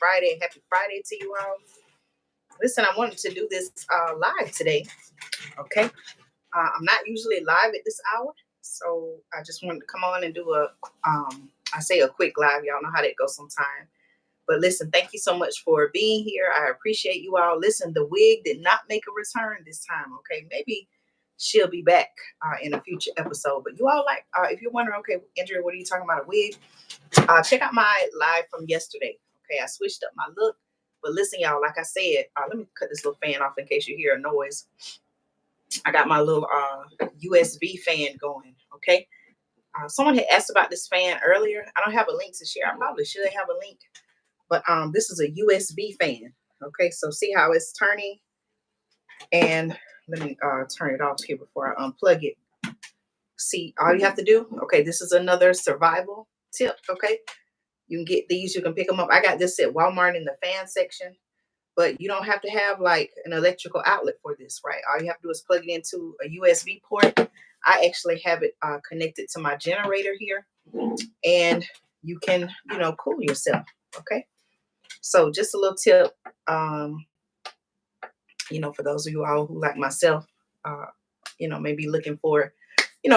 Friday. Happy Friday to you all. Listen, I wanted to do this live today. Okay. I'm not usually live at this hour, so I just wanted to come on and do I say a quick live. Y'all know how that goes sometime. But listen, thank you so much for being here. I appreciate you all. Listen, the wig did not make a return this time. Okay, maybe she'll be back in a future episode. But you all if you're wondering, okay, Andrea, what are you talking about, a wig? Check out my live from yesterday. Okay, I switched up my look. But listen, y'all, like I said, let me cut this little fan off in case you hear a noise. I got my little USB fan going. Okay. Someone had asked about this fan earlier. I don't have a link to share. I probably should have a link. But this is a USB fan. Okay, so see how it's turning? And let me turn it off here before I unplug it. See, all you have to do, okay, this is another survival tip, okay? You can get these, you can pick them up. I got this at Walmart in the fan section, but you don't have to have like an electrical outlet for this, right? All you have to do is plug it into a USB port. I actually have it connected to my generator here, and you can, cool yourself, okay? So just a little tip, for those of you all who like myself, maybe looking for,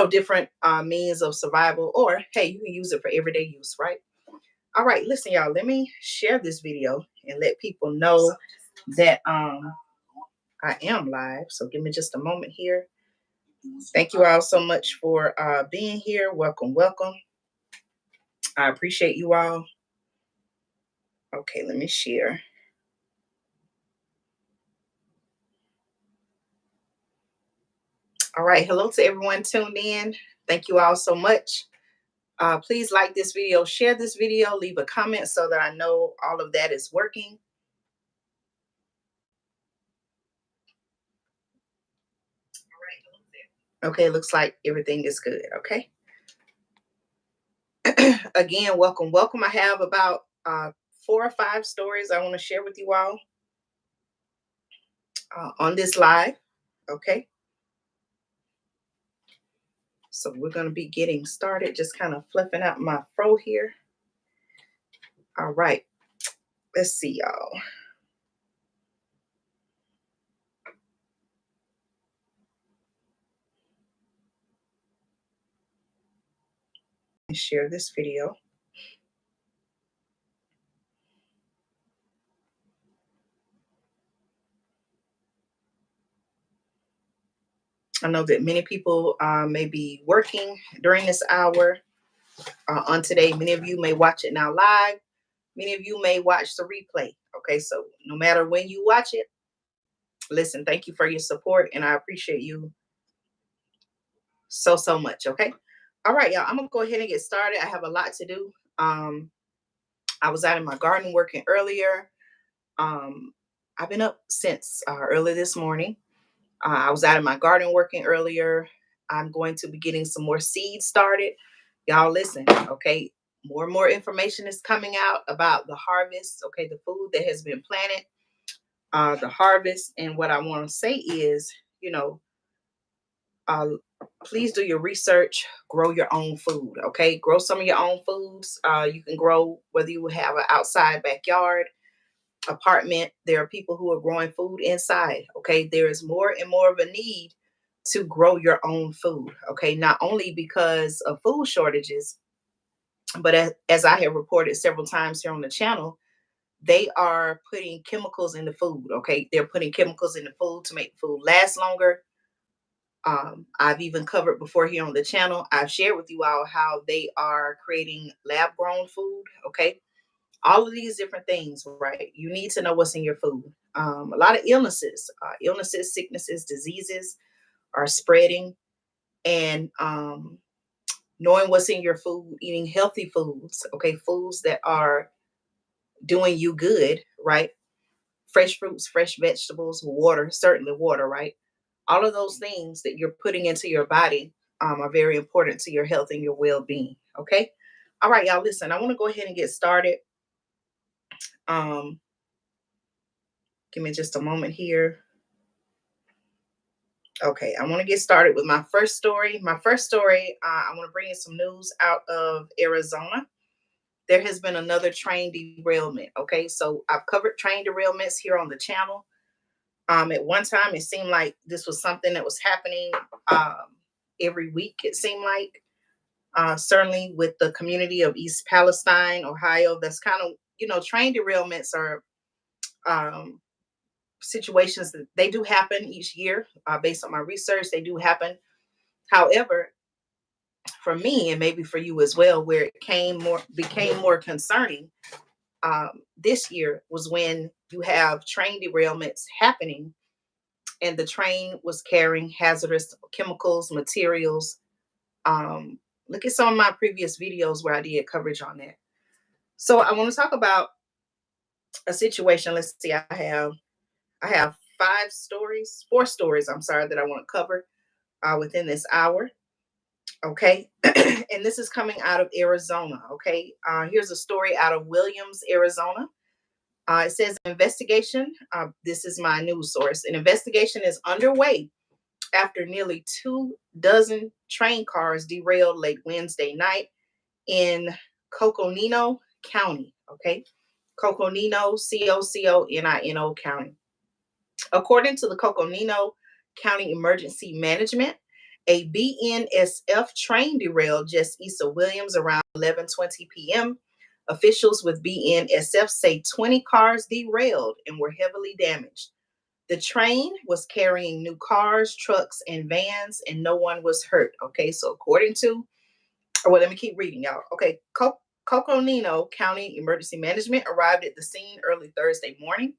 different means of survival, or hey, you can use it for everyday use, right? All right, listen, y'all, let me share this video and let people know that I am live. So give me just a moment here. Thank you all so much for being here. Welcome, welcome. I appreciate you all. Okay, let me share. All right, hello to everyone tuned in. Thank you all so much. Please like this video, share this video, leave a comment so that I know all of that is working. Okay, looks like everything is good. Okay. Again, welcome, welcome. I have about 4 or 5 stories I want to share with you all on this live. Okay. So we're going to be getting started, just kind of fluffing out my fro here. All right. Let's see, y'all. Share this video. I know that many people may be working during this hour on today. Many of you may watch it now live. Many of you may watch the replay. Okay, so no matter when you watch it, listen, thank you for your support, and I appreciate you so, so much. Okay. All right, y'all, I'm going to go ahead and get started. I have a lot to do. I was out in my garden working earlier. I've been up since early this morning. I was out in my garden working earlier. I'm going to be getting some more seeds started. Y'all listen, okay? More and more information is coming out about the harvest, okay? The food that has been planted, the harvest. And what I want to say is, please do your research, grow your own food, okay? Grow some of your own foods. You can grow whether you have an outside backyard, apartment. There are people who are growing food inside, okay? There is more and more of a need to grow your own food, okay? Not only because of food shortages, but as I have reported several times here on the channel, they are putting chemicals in the food, okay? They're putting chemicals in the food to make food last longer. I've even covered before here on the channel. I've shared with you all how they are creating lab grown food, okay? All of these different things, right? You need to know what's in your food. A lot of illnesses, sicknesses, diseases are spreading, and knowing what's in your food, eating healthy foods, okay? Foods that are doing you good, right? Fresh fruits, fresh vegetables, water, certainly water, right? All of those things that you're putting into your body are very important to your health and your well-being, okay? All right, y'all, listen, I want to go ahead and get started. Give me just a moment here. Okay, I want to get started with my first story. My first story, I want to bring you some news out of Arizona. there has been another train derailment. Okay, so I've covered train derailments here on the channel. At one time, it seemed like this was something that was happening every week. It seemed like, certainly with the community of East Palestine, Ohio, that's kind of, train derailments are um, situations that they do happen each year. Based on my research, they do happen. However, for me and maybe for you as well, where it became more concerning this year was when you have train derailments happening, and the train was carrying hazardous chemicals, materials. Um, Look at some of my previous videos where I did coverage on that. So I want to talk about a situation. Let's see, I have four stories, I'm sorry, that I want to cover within this hour. Okay. And this is coming out of Arizona. Okay. Here's a story out of Williams, Arizona. It says investigation. This is my news source. An investigation is underway after nearly 24 train cars derailed late Wednesday night in Coconino County. Okay. Coconino, Coconino County. According to the Coconino County Emergency Management, a BNSF train derailed just east of Williams around 11:20 p.m. Officials with BNSF say 20 cars derailed and were heavily damaged. The train was carrying new cars, trucks, and vans, and no one was hurt. Okay, so according to, well, let me keep reading, y'all. Okay, Coconino County Emergency Management arrived at the scene early Thursday morning,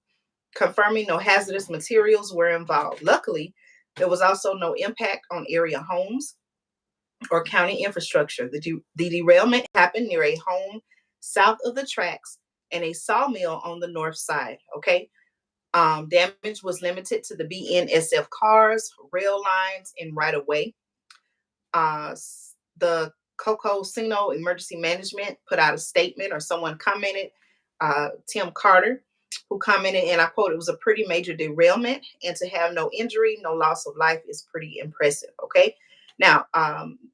confirming no hazardous materials were involved. Luckily, there was also no impact on area homes or county infrastructure. The derailment happened near a home south of the tracks and a sawmill on the north side. Okay. Damage was limited to the BNSF cars, rail lines, and right of way. The Coconino Emergency Management put out a statement, or someone commented, Tim Carter, who commented, and I quote, "It was a pretty major derailment, and to have no injury, no loss of life is pretty impressive." Okay. Now,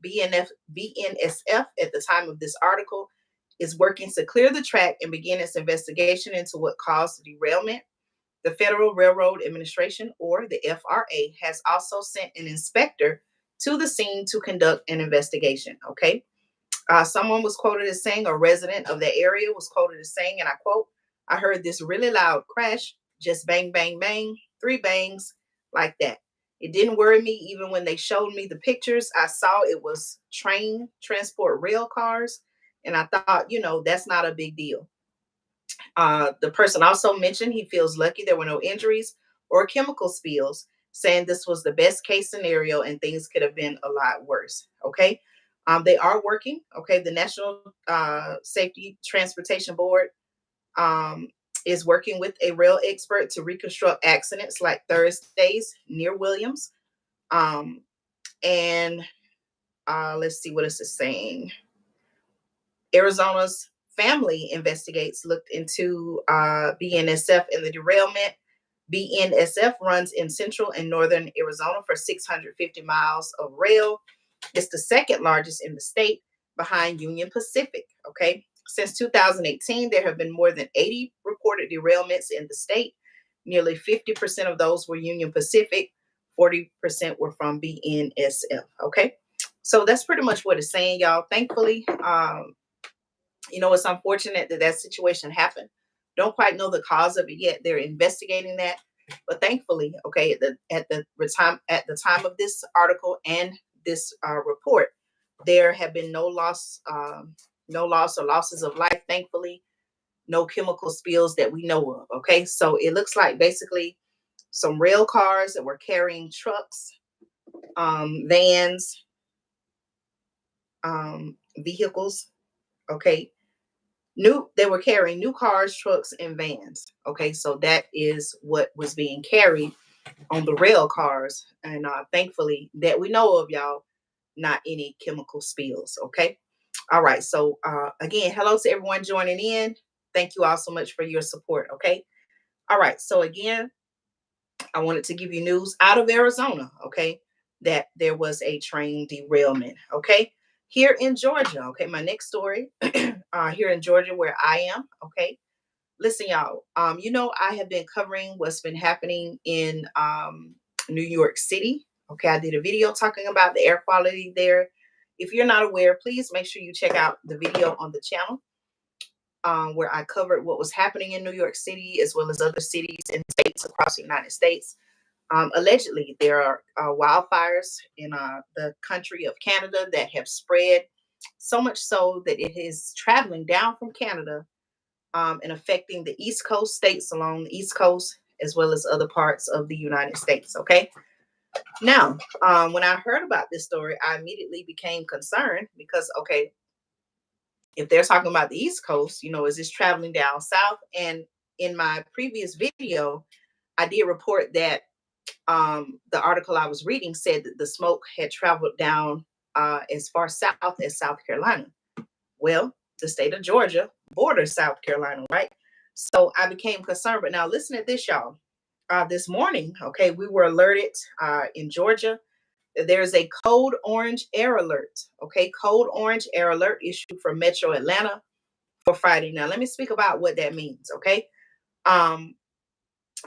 BNSF at the time of this article is working to clear the track and begin its investigation into what caused the derailment. The Federal Railroad Administration, or the FRA, has also sent an inspector to the scene to conduct an investigation. Okay. Someone was quoted as saying, a resident of the area was quoted as saying, and I quote, "I heard this really loud crash, just bang, bang, bang, 3 bangs like that. It didn't worry me even when they showed me the pictures. I saw it was train transport rail cars, and I thought, that's not a big deal." The person also mentioned he feels lucky there were no injuries or chemical spills, saying this was the best case scenario and things could have been a lot worse. Okay. They are working. Okay. The National Safety Transportation Board um, is working with a rail expert to reconstruct accidents like Thursday's near Williams. And let's see what this is saying. Arizona's family investigates looked into BNSF and the derailment. BNSF runs in central and northern Arizona for 650 miles of rail. It's the second largest in the state, behind Union Pacific. Okay. Since 2018, there have been more than 80 reported derailments in the state. Nearly 50% of those were Union Pacific, 40% were from BNSF. Okay. So that's pretty much what it's saying, y'all. Thankfully, it's unfortunate that that situation happened. Don't quite know the cause of it yet. They're investigating that, but thankfully, okay, at the time of this article and this report, there have been no loss or losses of life. Thankfully, no chemical spills that we know of. Okay, so it looks like basically some rail cars that were carrying trucks, vans, vehicles. Okay, they were carrying new cars, trucks, and vans. Okay, so that is what was being carried on the rail cars, and thankfully that we know of, y'all, not any chemical spills. Okay. All right. So again, hello to everyone joining in. Thank you all so much for your support. Okay. All right. So again, I wanted to give you news out of Arizona. Okay, that there was a train derailment. Okay. here in Georgia. Okay, my next story here in Georgia where I am. Okay, listen, y'all. I have been covering what's been happening in New York City. Okay, I did a video talking about the air quality there. If you're not aware, please make sure you check out the video on the channel where I covered what was happening in New York City as well as other cities and states across the United States. Allegedly, there are wildfires in the country of Canada that have spread so much so that it is traveling down from Canada and affecting the East Coast states along the East Coast as well as other parts of the United States. Okay. Now, when I heard about this story, I immediately became concerned because, okay, if they're talking about the East Coast, is this traveling down south? And in my previous video, I did report that the article I was reading said that the smoke had traveled down as far south as South Carolina. Well, the state of Georgia borders South Carolina, right? So I became concerned. But now listen to this, y'all. This morning, okay, we were alerted in Georgia. There's a code orange air alert. Okay, code orange air alert issued for Metro Atlanta for Friday. Now, let me speak about what that means. Okay.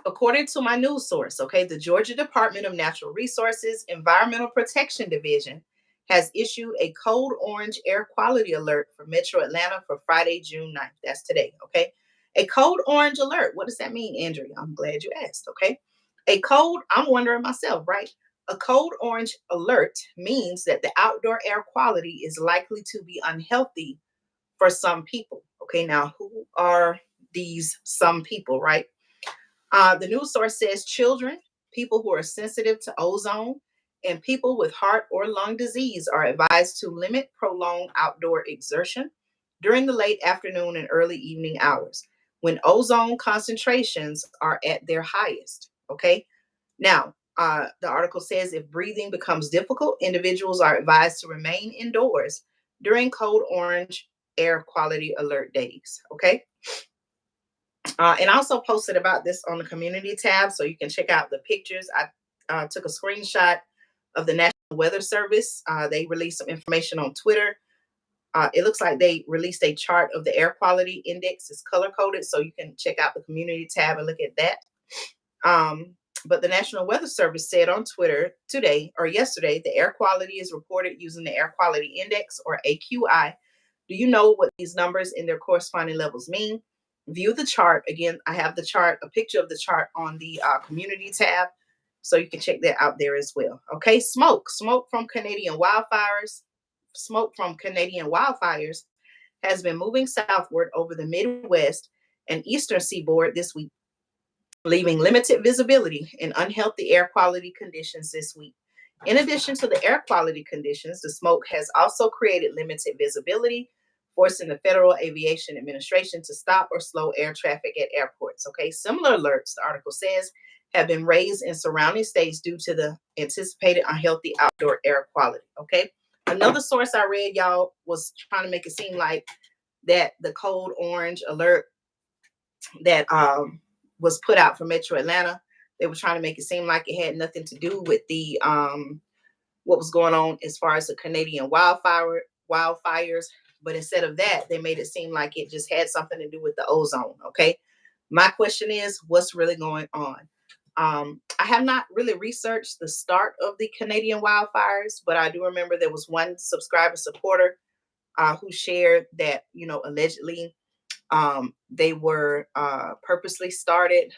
According to my news source, okay, the Georgia Department of Natural Resources Environmental Protection Division has issued a code orange air quality alert for Metro Atlanta for Friday, June 9th. That's today, okay? A code orange alert. What does that mean, Andrea? I'm glad you asked, okay? I'm wondering myself, right? A code orange alert means that the outdoor air quality is likely to be unhealthy for some people. Okay, now who are these some people, right? The news source says children, people who are sensitive to ozone, and people with heart or lung disease are advised to limit prolonged outdoor exertion during the late afternoon and early evening hours when ozone concentrations are at their highest. Okay. Now, the article says if breathing becomes difficult, individuals are advised to remain indoors during code orange air quality alert days. Okay. And I also posted about this on the community tab, so you can check out the pictures. I took a screenshot of the National Weather Service. They released some information on Twitter. It looks like they released a chart of the air quality index. It's color coded, so you can check out the community tab and look at that. But the National Weather Service said on Twitter today or yesterday, the air quality is reported using the Air Quality Index or AQI. Do you know what these numbers and their corresponding levels mean? View the chart. Again, I have the chart, a picture of the chart on the community tab. So you can check that out there as well. Okay, smoke from Canadian wildfires. Smoke from Canadian wildfires has been moving southward over the Midwest and Eastern seaboard this week, leaving limited visibility and unhealthy air quality conditions this week. In addition to the air quality conditions, the smoke has also created limited visibility, forcing the Federal Aviation Administration to stop or slow air traffic at airports. Okay, similar alerts, the article says, have been raised in surrounding states due to the anticipated unhealthy outdoor air quality. Okay, another source I read, y'all, was trying to make it seem like that the code orange alert that was put out for Metro Atlanta, they were trying to make it seem like it had nothing to do with the what was going on as far as the Canadian wildfires. But instead of that, they made it seem like it just had something to do with the ozone. Okay. My question is, what's really going on? I have not really researched the start of the Canadian wildfires, but I do remember there was one subscriber supporter who shared that, allegedly they were purposely started.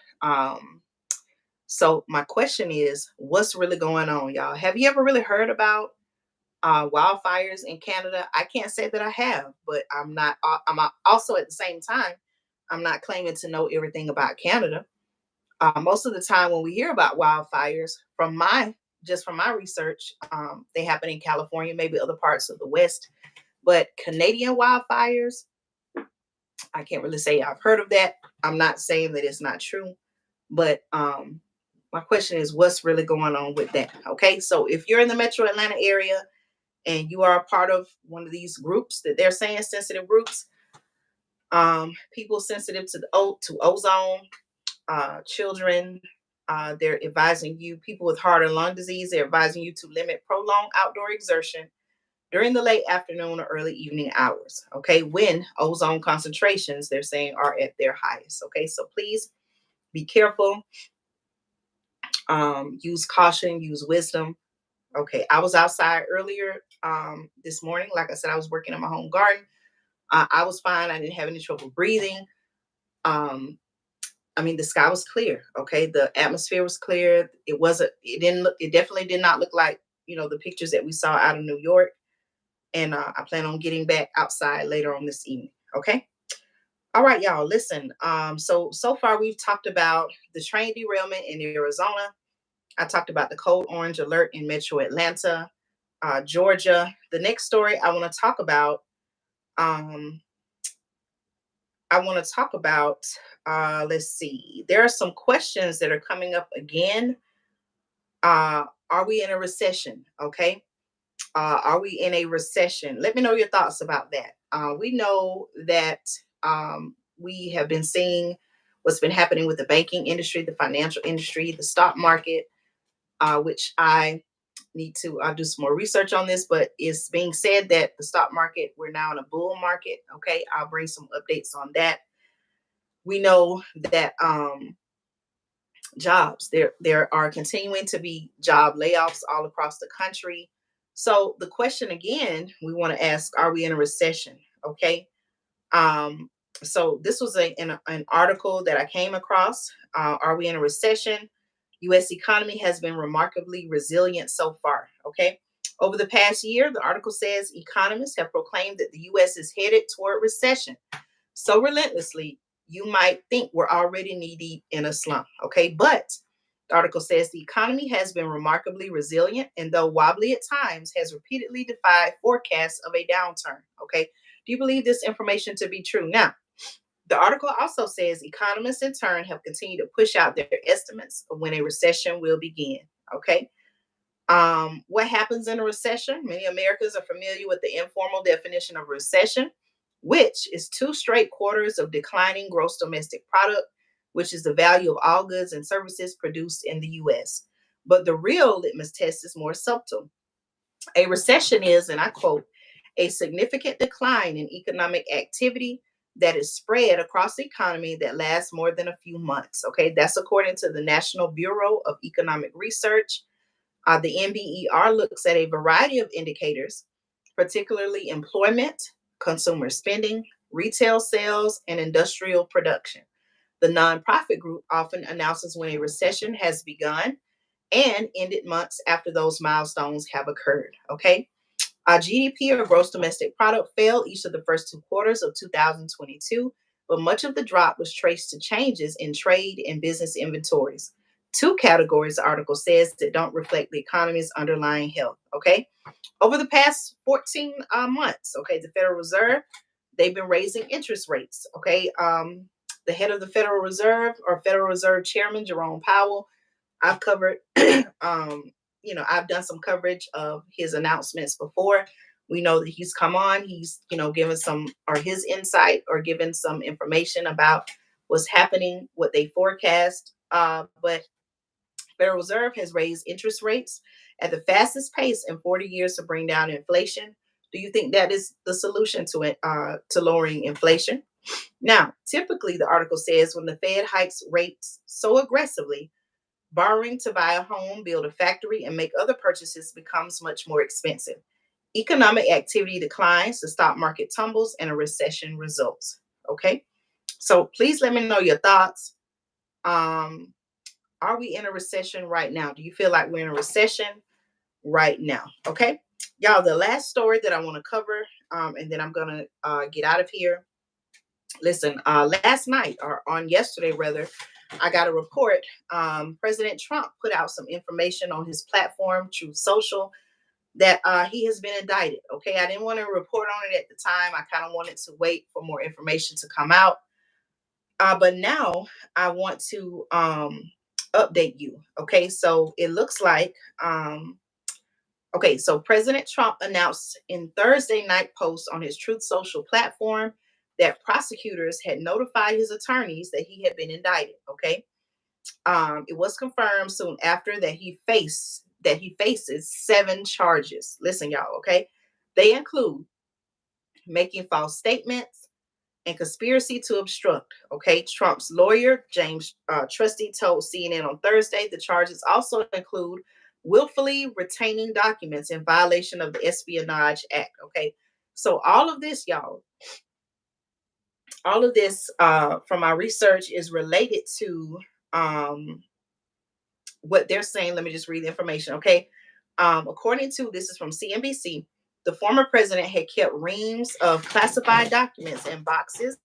So my question is, what's really going on, y'all? Have you ever really heard about wildfires in Canada? I can't say that I have, but I'm not. I'm also at the same time, I'm not claiming to know everything about Canada. Most of the time, when we hear about wildfires, from my research, they happen in California, maybe other parts of the West. But Canadian wildfires, I can't really say I've heard of that. I'm not saying that it's not true, but my question is, what's really going on with that? Okay, so if you're in the Metro Atlanta area and you are a part of one of these groups that they're saying sensitive groups, people sensitive to ozone, children, they're advising you, people with heart and lung disease, they're advising you to limit prolonged outdoor exertion during the late afternoon or early evening hours, okay, when ozone concentrations, they're saying, are at their highest. Okay, so please be careful, use caution, use wisdom. Okay, I was outside earlier this morning. Like I said, I was working in my home garden. I was fine. I didn't have any trouble breathing. Um, I mean, the sky was clear. Okay, the atmosphere was clear. It wasn't. It didn't look. It definitely did not look like the pictures that we saw out of New York. And I plan on getting back outside later on this evening. Okay. All right, y'all. Listen. So far we've talked about the train derailment in Arizona. I talked about the code orange alert in Metro Atlanta, Georgia. The next story I want to talk about. Um, I want to talk about. Let's see. There are some questions that are coming up again. Are we in a recession? Okay. Are we in a recession? Let me know your thoughts about that. We know that we have been seeing what's been happening with the banking industry, the financial industry, the stock market, which I need to do some more research on this, but it's being said that the stock market, we're now in a bull market. Okay, I'll bring some updates on that. We know that jobs. There are continuing to be job layoffs all across the country. So the question again, we want to ask: are we in a recession? Okay. Um, so this was an article that I came across. Are we in a recession? U.S. economy has been remarkably resilient so far. Okay. Over the past year, the article says economists have proclaimed that the U.S. is headed toward recession so relentlessly, you might think we're already knee deep in a slump. Okay. But the article says the economy has been remarkably resilient and, though wobbly at times, has repeatedly defied forecasts of a downturn. Okay. Do you believe this information to be true? Now, the article also says economists in turn have continued to push out their estimates of when a recession will begin. Okay. What happens in a recession? Many Americans are familiar with the informal definition of recession, which is 2 straight quarters of declining gross domestic product, which is the value of all goods and services produced in the U.S. But the real litmus test is more subtle. A recession is, and I quote, a significant decline in economic activity that is spread across the economy that lasts more than a few months. Okay, that's according to the National Bureau of Economic Research. The NBER looks at a variety of indicators, particularly employment, consumer spending, retail sales, and industrial production. The nonprofit group often announces when a recession has begun and ended months after those milestones have occurred. Okay. GDP, or gross domestic product, fell each of the first 2 quarters of 2022, but much of the drop was traced to changes in trade and business inventories. Two categories, the article says, that don't reflect the economy's underlying health. Okay. Over the past 14 months, okay, the Federal Reserve, they've been raising interest rates. Okay. The head of the Federal Reserve, or Federal Reserve Chairman Jerome Powell, I've covered, I've done some coverage of his announcements before. We know that he's come on, he's, given some, or his insight, or given some information about what's happening, what they forecast. But Federal Reserve has raised interest rates at the fastest pace in 40 years to bring down inflation. Do you think that is the solution to it, to lowering inflation? Now, typically, the article says when the Fed hikes rates so aggressively, borrowing to buy a home, build a factory, and make other purchases becomes much more expensive. Economic activity declines, the stock market tumbles, and a recession results. Okay, so please let me know your thoughts. Are we in a recession right now? Do you feel like we're in a recession right now? Okay, y'all, the last story that I want to cover, and then I'm going to get out of here. Listen, last night, or on yesterday rather, I got a report. President Trump put out some information on his platform, Truth Social, that he has been indicted. Okay, I didn't want to report on it at the time. I kind of wanted to wait for more information to come out. But now I want to update you. Okay, so it looks like, so President Trump announced in Thursday night post on his Truth Social platform that prosecutors had notified his attorneys that he had been indicted. Okay. It was confirmed soon after that he faces 7 charges. Listen, y'all, okay? They include making false statements and conspiracy to obstruct. Okay, Trump's lawyer, James Trusty, told CNN on Thursday the charges also include willfully retaining documents in violation of the Espionage Act. Okay, so all of this, y'all, all of this from my research is related to um, what they're saying. Let me just read the information. Okay, according to, this is from CNBC, the former president had kept reams of classified documents in boxes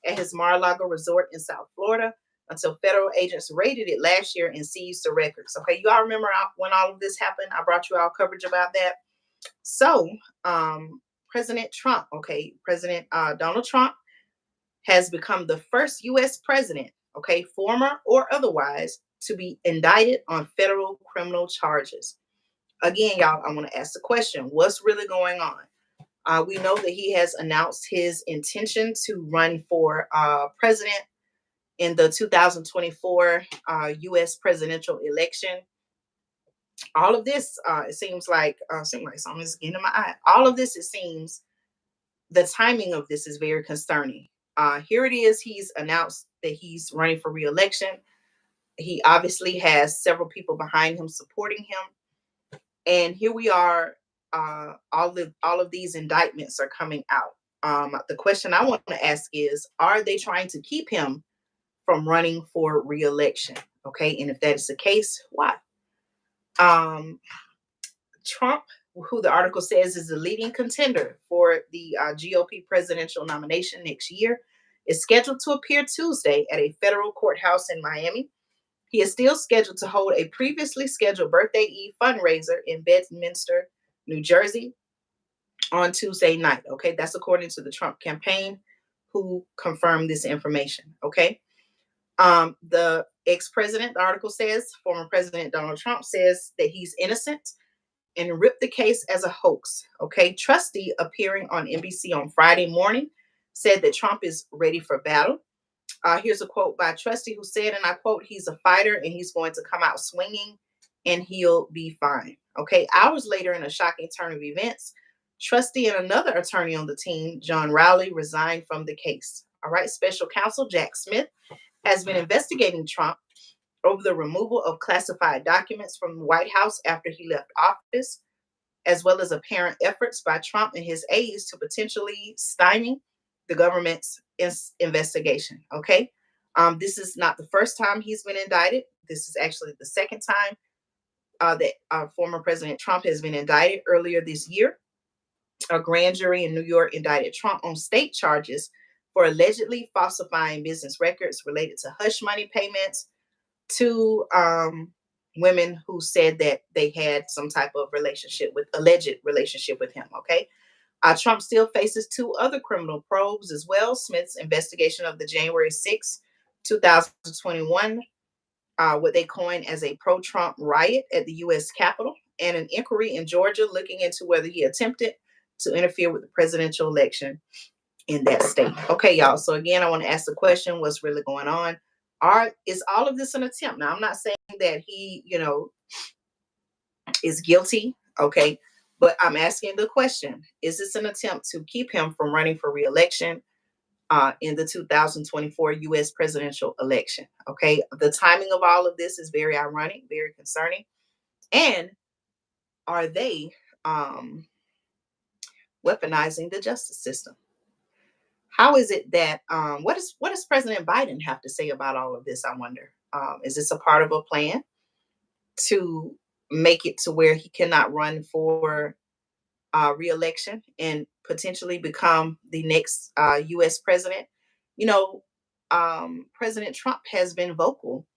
at his Mar-a-Lago resort in South Florida until federal agents raided it last year and seized the records. Okay, you all remember when all of this happened? I brought you all coverage about that. So, President Trump, okay, President Donald Trump has become the first U.S. president, okay, former or otherwise, to be indicted on federal criminal charges. Again, y'all, I want to ask the question, what's really going on? We know that he has announced his intention to run for president in the 2024 U.S. presidential election. All of this, it seems like something's getting in my eye. All of this, it seems, the timing of this is very concerning. Here it is. He's announced that he's running for re-election. He obviously has several people behind him supporting him. And here we are. All of these indictments are coming out. The question I want to ask is, are they trying to keep him from running for re-election? Okay. And if that is the case, why? Trump, who the article says is the leading contender for the GOP presidential nomination next year, is scheduled to appear Tuesday at a federal courthouse in Miami. He is still scheduled to hold a previously scheduled Birthday Eve fundraiser in Bedminster, New Jersey on Tuesday night. Okay, that's according to the Trump campaign, who confirmed this information. Okay. The ex-president, the article says, former President Donald Trump, says that he's innocent and ripped the case as a hoax. Okay, Trusty, appearing on NBC on Friday morning, said that Trump is ready for battle. Here's a quote by Trusty, who said, and I quote, "He's a fighter and he's going to come out swinging and he'll be fine." Okay, hours later, in a shocking turn of events, Trusty and another attorney on the team, John Rowley, resigned from the case. All right, special counsel Jack Smith has been investigating Trump over the removal of classified documents from the White House after he left office, as well as apparent efforts by Trump and his aides to potentially stymie the government's investigation. Okay. This is not the first time he's been indicted. This is actually the second time that former President Trump has been indicted. Earlier this year, a grand jury in New York indicted Trump on state charges for allegedly falsifying business records related to hush money payments to women who said that they had some type of alleged relationship with him. Okay. Trump still faces two other criminal probes as well. Smith's investigation of the January 6, 2021, what they coined as a pro-Trump riot at the U.S. Capitol, and an inquiry in Georgia looking into whether he attempted to interfere with the presidential election in that state. Okay, y'all. So again, I want to ask the question, what's really going on? Is all of this an attempt? Now, I'm not saying that he, is guilty. Okay. But I'm asking the question, is this an attempt to keep him from running for re-election in the 2024 U.S. presidential election? Okay. The timing of all of this is very ironic, very concerning. And are they weaponizing the justice system? How is it that, what does President Biden have to say about all of this? I wonder, is this a part of a plan to make it to where he cannot run for re-election and potentially become the next U.S. president? President Trump has been vocal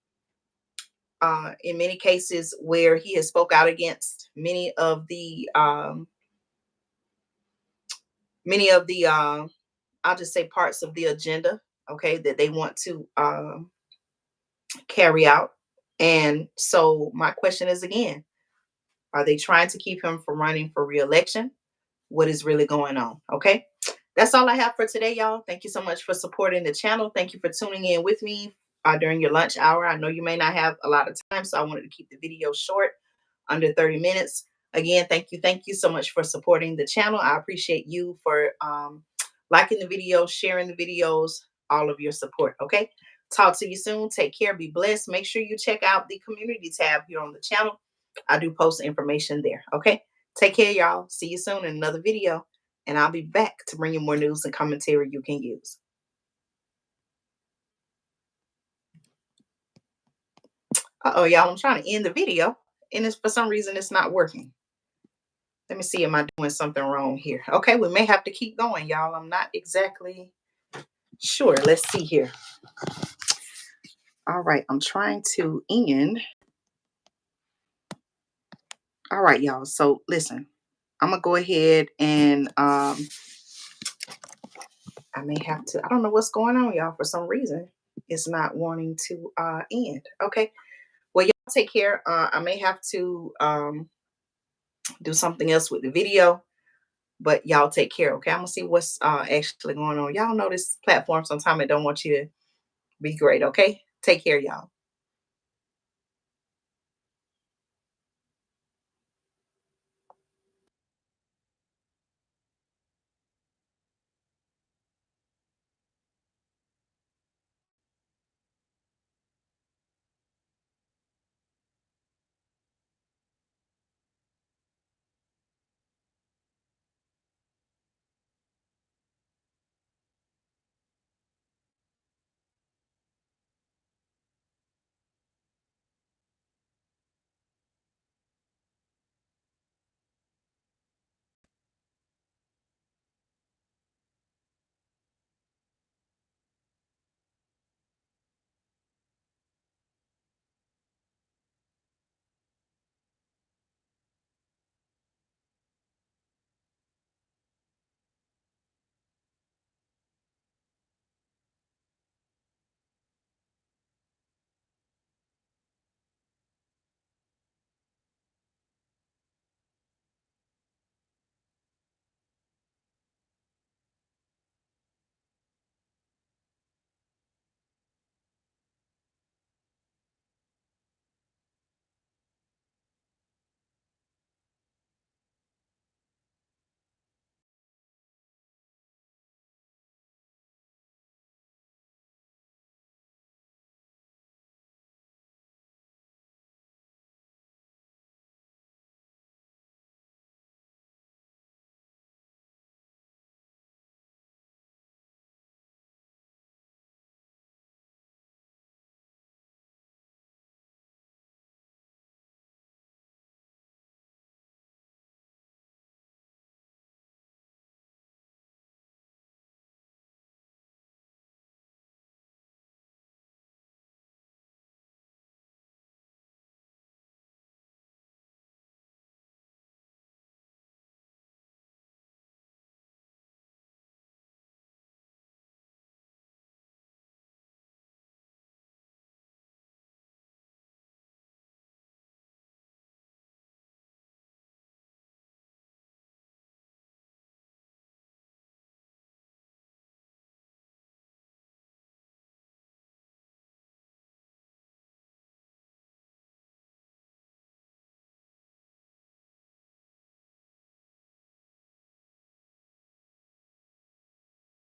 in many cases where he has spoke out against many of the I'll just say parts of the agenda, okay, that they want to carry out. And so my question is, again, are they trying to keep him from running for re-election? What is really going on? Okay. That's all I have for today, y'all. Thank you so much for supporting the channel. Thank you for tuning in with me during your lunch hour. I know you may not have a lot of time, so I wanted to keep the video short, under 30 minutes. Again, thank you so much for supporting the channel. I appreciate you for liking the videos, sharing the videos, all of your support. Okay. Talk to you soon. Take care. Be blessed. Make sure you check out the community tab here on the channel. I do post information there. Okay. Take care, y'all. See you soon in another video. And I'll be back to bring you more news and commentary you can use. Uh-oh, y'all. I'm trying to end the video. And it's for some reason it's not working. Let me see. Am I doing something wrong here? Okay, we may have to keep going, y'all. I'm not exactly sure. Let's see here. All right, I'm trying to end. All right, y'all. So listen, I'm gonna go ahead and I may have to. I don't know what's going on, y'all. For some reason, it's not wanting to end. Okay. Well, y'all take care. I may have to do something else with the video, but y'all take care. Okay. I'm gonna see what's actually going on. Y'all know this platform sometimes it don't want you to be great. Okay. Take care, y'all.